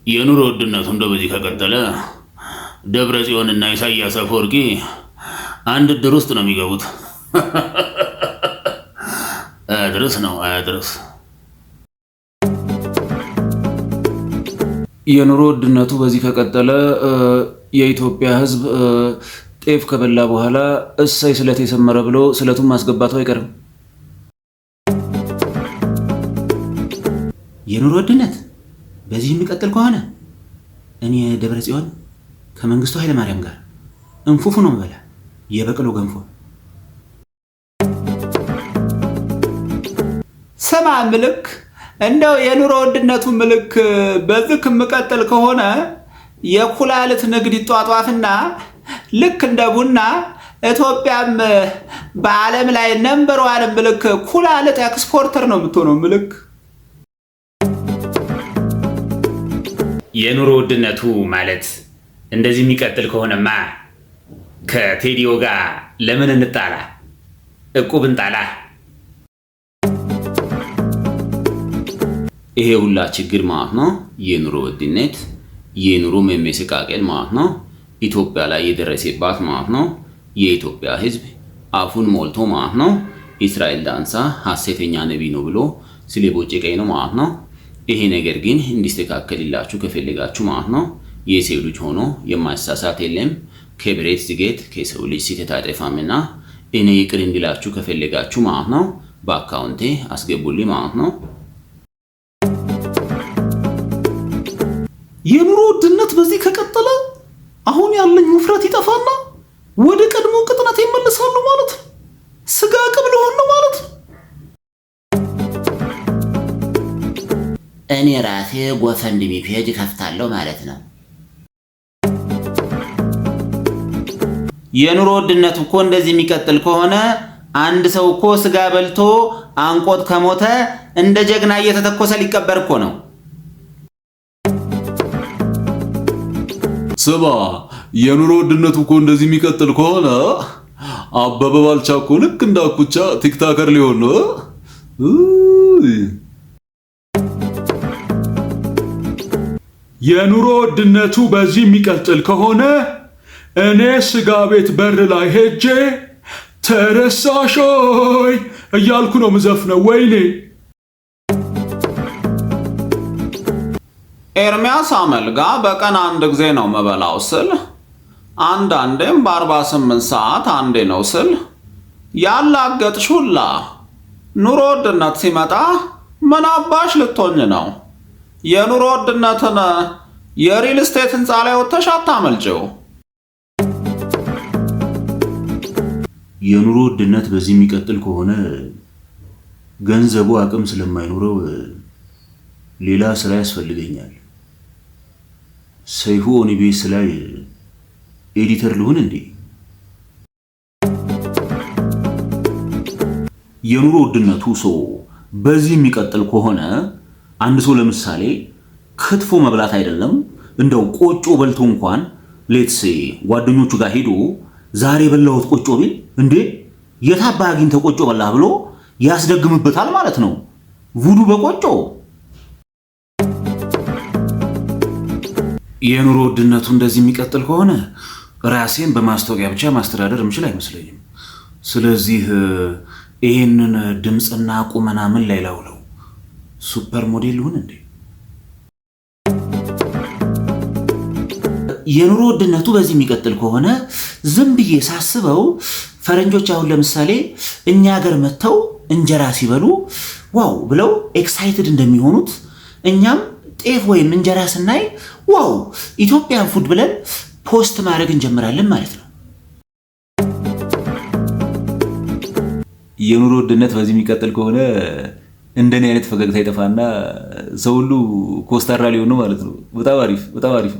የኑሮ ውድነቱ እንደው በዚህ ከቀጠለ ደብረ ጽዮንና ኢሳያስ አፈወርቂ አንድ ድር ውስጥ ነው የሚገቡት። አያድርስ ነው አያድርስ። የኑሮ ውድነቱ በዚህ ከቀጠለ የኢትዮጵያ ሕዝብ ጤፍ ከበላ በኋላ እሰይ ስለት የሰመረ ብሎ ስለቱን ማስገባቱ አይቀርም። የኑሮ ውድነት በዚህ የሚቀጥል ከሆነ እኔ ደብረ ጽዮን ከመንግስቱ ኃይለ ማርያም ጋር እንፉፉ ነው የምበላ፣ የበቅሎ ገንፎ። ስማ ምልክ፣ እንደው የኑሮ ውድነቱ ምልክ በዚህ የሚቀጥል ከሆነ የኩላሊት ንግድ ይጧጧፍና ልክ እንደ ቡና ኢትዮጵያም በዓለም ላይ ነምበር ዋን ምልክ ኩላሊት ኤክስፖርተር ነው የምትሆነው ምልክ። የኑሮ ውድነቱ ማለት እንደዚህ የሚቀጥል ከሆነማ ከቴዲዮ ጋር ለምን እንጣላ? እቁብ እንጣላ። ይሄ ሁላ ችግር ማለት ነው የኑሮ ውድነት፣ የኑሮ መመሰቃቀል ማለት ነው ኢትዮጵያ ላይ የደረሰባት ማለት ነው። የኢትዮጵያ ሕዝብ አፉን ሞልቶ ማለት ነው እስራኤል ዳንሳ ሐሰተኛ ነቢይ ነው ብሎ ስለቦጨቀኝ ነው ማለት ነው። ይሄ ነገር ግን እንዲስተካከልላችሁ ከፈለጋችሁ ማለት ነው የሰው ልጅ ሆኖ የማይሳሳት የለም። ከብረት ዝገት ከሰው ልጅ ስህተት አይጠፋምና እኔ ይቅር እንዲላችሁ ከፈለጋችሁ ማለት ነው በአካውንቴ አስገቡልኝ ማለት ነው። የኑሮ ውድነት በዚህ ከቀጠለ አሁን ያለኝ ውፍረት ይጠፋና ወደ ቀድሞ ቅጥነት ይመለሳሉ ማለት ነው። ስጋ ቅብል ሆኖ ማለት ነው። እኔ ራሴ ጎፈንድሚ ፔጅ ከፍታለሁ ማለት ነው። የኑሮ ውድነት እኮ እንደዚህ የሚቀጥል ከሆነ አንድ ሰው እኮ ስጋ በልቶ አንቆት ከሞተ እንደ ጀግና እየተተኮሰ ሊቀበር እኮ ነው። ስማ፣ የኑሮ ውድነቱ እኮ እንደዚህ የሚቀጥል ከሆነ አበበ ባልቻ እኮ ልክ እንዳኩቻ ቲክታከር ሊሆን ነው። የኑሮ ውድነቱ በዚህ የሚቀጥል ከሆነ እኔ ስጋ ቤት በር ላይ ሄጄ ተረሳሾይ እያልኩ ነው ምዘፍነው። ወይኔ ኤርሚያስ አመልጋ በቀን አንድ ጊዜ ነው መበላው ስል አንዳንዴም በ48 ሰዓት አንዴ ነው ስል ያላገጥሽ ሁላ ኑሮ ውድነት ሲመጣ ምን አባሽ ልትሆኝ ነው? የኑሮ ውድነትን የሪል ስቴት ህንፃ ላይ ወጥተሽ አታመልጭው። የኑሮ ውድነት በዚህ የሚቀጥል ከሆነ ገንዘቡ አቅም ስለማይኖረው ሌላ ስራ ያስፈልገኛል። ሰይፉ ኦኒቤስ ላይ ኤዲተር ልሁን እንዴ? የኑሮ ውድነቱ ሰው በዚህ የሚቀጥል ከሆነ አንድ ሰው ለምሳሌ ክትፎ መብላት አይደለም እንደው ቆጮ በልቶ እንኳን ሌትስ ጓደኞቹ ጋር ሄዶ ዛሬ በላሁት ቆጮ ቢል እንዴ የታባ አግኝተህ ቆጮ በላህ ብሎ ያስደግምበታል ማለት ነው። ቡዱ በቆጮ። የኑሮ ውድነቱ እንደዚህ የሚቀጥል ከሆነ ራሴን በማስታወቂያ ብቻ ማስተዳደር የምችል አይመስለኝም። ስለዚህ ይሄንን ድምፅና ቁመና ምን ላይ ላውለው? ሱፐር ሞዴል ልሁን እንዴ? የኑሮ ውድነቱ በዚህ የሚቀጥል ከሆነ ዝም ብዬ ሳስበው ፈረንጆች አሁን ለምሳሌ እኛ ሀገር መጥተው እንጀራ ሲበሉ ዋው ብለው ኤክሳይትድ እንደሚሆኑት እኛም ጤፍ ወይም እንጀራ ስናይ ዋው ኢትዮጵያን ፉድ ብለን ፖስት ማድረግ እንጀምራለን ማለት ነው። የኑሮ ውድነት በዚህ የሚቀጥል ከሆነ እንደኔ አይነት ፈገግታ ይጠፋና ሰው ሁሉ ኮስታራ ሊሆን ነው ማለት ነው። በጣም አሪፍ፣ በጣም አሪፍ።